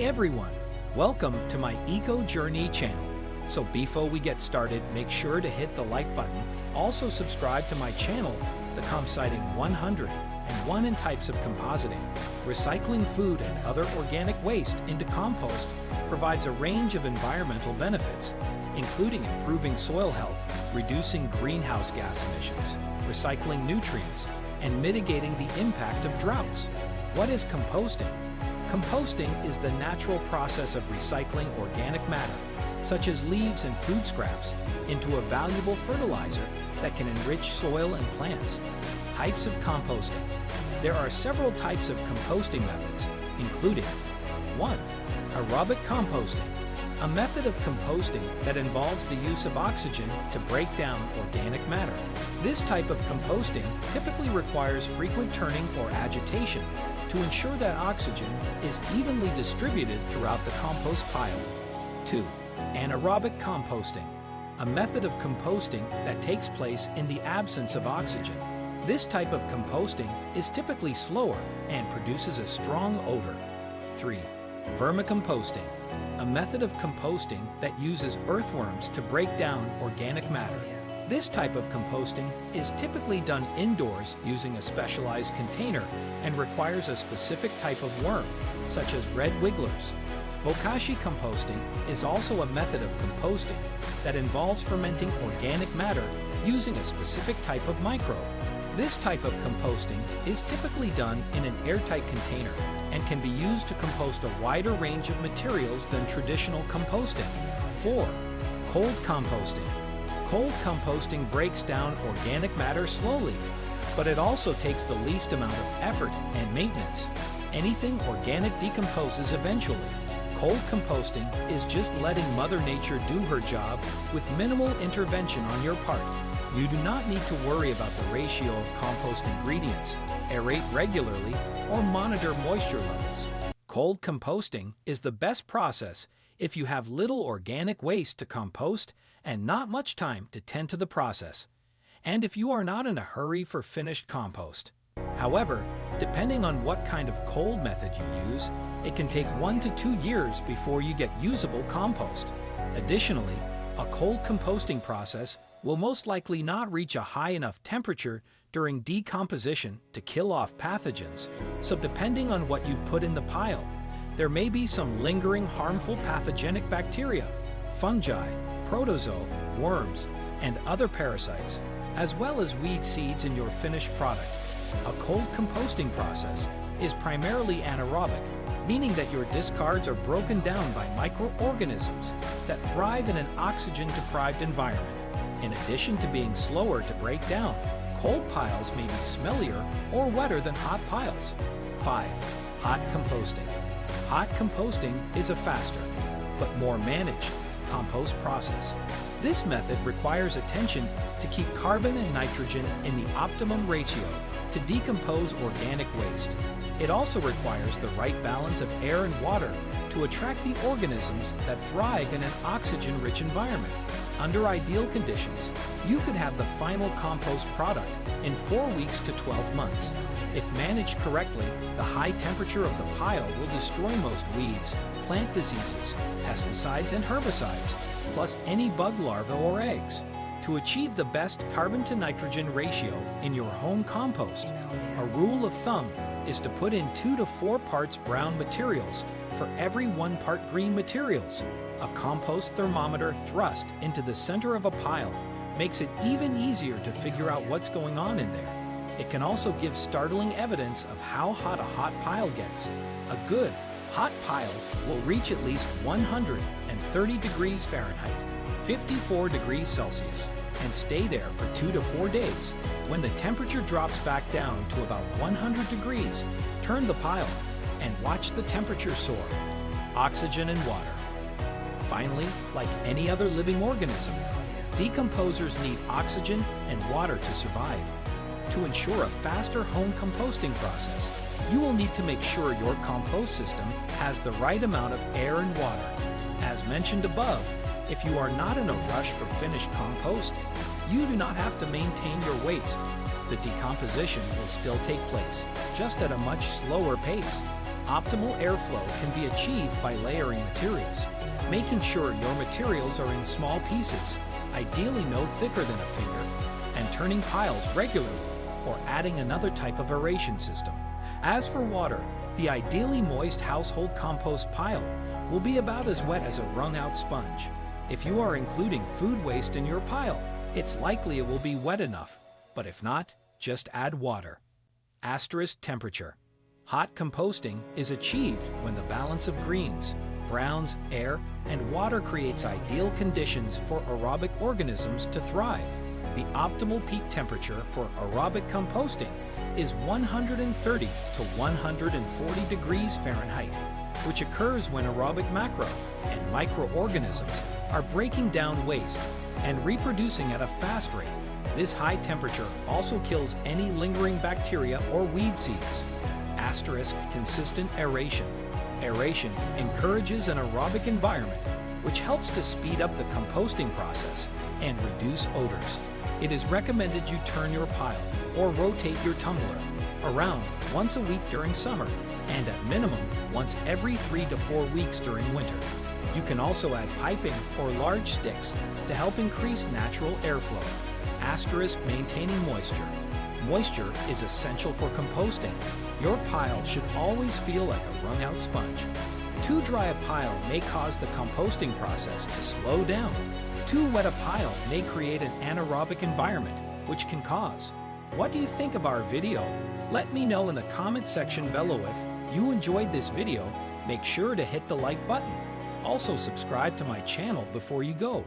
everyone, welcome to my Eco Journey channel. So before we get started, make sure to hit the like button. Also subscribe to my channel, the Compositing101 in types of compositing. Recycling food and other organic waste into compost provides a range of environmental benefits, including improving soil health, reducing greenhouse gas emissions, recycling nutrients, and mitigating the impact of droughts. What is composting? Composting is the natural process of recycling organic matter, such as leaves and food scraps, into a valuable fertilizer that can enrich soil and plants. Types of composting. There are several types of composting methods, including 1. Aerobic composting, a method of composting that involves the use of oxygen to break down organic matter. This type of composting typically requires frequent turning or agitation to ensure that oxygen is evenly distributed throughout the compost pile. 2. Anaerobic composting, a method of composting that takes place in the absence of oxygen. This type of composting is typically slower and produces a strong odor. 3. Vermicomposting, a method of composting that uses earthworms to break down organic matter. This type of composting is typically done indoors using a specialized container and requires a specific type of worm, such as red wigglers. Bokashi composting is also a method of composting that involves fermenting organic matter using a specific type of microbe. This type of composting is typically done in an airtight container and can be used to compost a wider range of materials than traditional composting. 4. Cold composting. Cold composting breaks down organic matter slowly, but it also takes the least amount of effort and maintenance. Anything organic decomposes eventually. Cold composting is just letting Mother Nature do her job with minimal intervention on your part. You do not need to worry about the ratio of compost ingredients, aerate regularly, or monitor moisture levels. Cold composting is the best process if you have little organic waste to compost and not much time to tend to the process, and if you are not in a hurry for finished compost. However, depending on what kind of cold method you use, it can take 1 to 2 years before you get usable compost. Additionally, a cold composting process will most likely not reach a high enough temperature during decomposition to kill off pathogens, so depending on what you've put in the pile, there may be some lingering harmful pathogenic bacteria, fungi, protozoa, worms, and other parasites, as well as weed seeds in your finished product. A cold composting process is primarily anaerobic, meaning that your discards are broken down by microorganisms that thrive in an oxygen-deprived environment. In addition to being slower to break down, cold piles may be smellier or wetter than hot piles. 5. Hot composting. Hot composting is a faster, but more managed, compost process. This method requires attention to keep carbon and nitrogen in the optimum ratio to decompose organic waste. It also requires the right balance of air and water to attract the organisms that thrive in an oxygen-rich environment. Under ideal conditions, you could have the final compost product in 4 weeks to 12 months. If managed correctly, the high temperature of the pile will destroy most weeds, plant diseases, pesticides, and herbicides, plus any bug larvae or eggs. To achieve the best carbon to nitrogen ratio in your home compost, a rule of thumb is to put in 2 to 4 parts brown materials for every 1 part green materials. A compost thermometer thrust into the center of a pile makes it even easier to figure out what's going on in there. It can also give startling evidence of how hot a hot pile gets. A good, hot pile will reach at least 130 degrees Fahrenheit, 54 degrees Celsius, and stay there for 2 to 4 days. When the temperature drops back down to about 100 degrees, turn the pile and watch the temperature soar. Oxygen and water. Finally, like any other living organism, decomposers need oxygen and water to survive. To ensure a faster home composting process, you will need to make sure your compost system has the right amount of air and water. As mentioned above, if you are not in a rush for finished compost, you do not have to maintain your waste. The decomposition will still take place, just at a much slower pace. Optimal airflow can be achieved by layering materials, making sure your materials are in small pieces, ideally no thicker than a finger, and turning piles regularly, or adding another type of aeration system. As for water, the ideally moist household compost pile will be about as wet as a wrung-out sponge. If you are including food waste in your pile, it's likely it will be wet enough, but if not, just add water. Asterisk temperature. Hot composting is achieved when the balance of greens, browns, air, and water creates ideal conditions for aerobic organisms to thrive. The optimal peak temperature for aerobic composting is 130 to 140 degrees Fahrenheit, which occurs when aerobic macro and microorganisms are breaking down waste and reproducing at a fast rate. This high temperature also kills any lingering bacteria or weed seeds. Asterisk consistent aeration. Aeration encourages an aerobic environment, which helps to speed up the composting process and reduce odors. It is recommended you turn your pile or rotate your tumbler around once a week during summer and at minimum once every 3 to 4 weeks during winter. You can also add piping or large sticks to help increase natural airflow. Asterisk maintaining moisture. Moisture is essential for composting. Your pile should always feel like a wrung-out sponge. Too dry a pile may cause the composting process to slow down. Too wet a pile may create an anaerobic environment, which can cause. What do you think of our video? Let me know in the comment section below. If you enjoyed this video, make sure to hit the like button. Also subscribe to my channel before you go.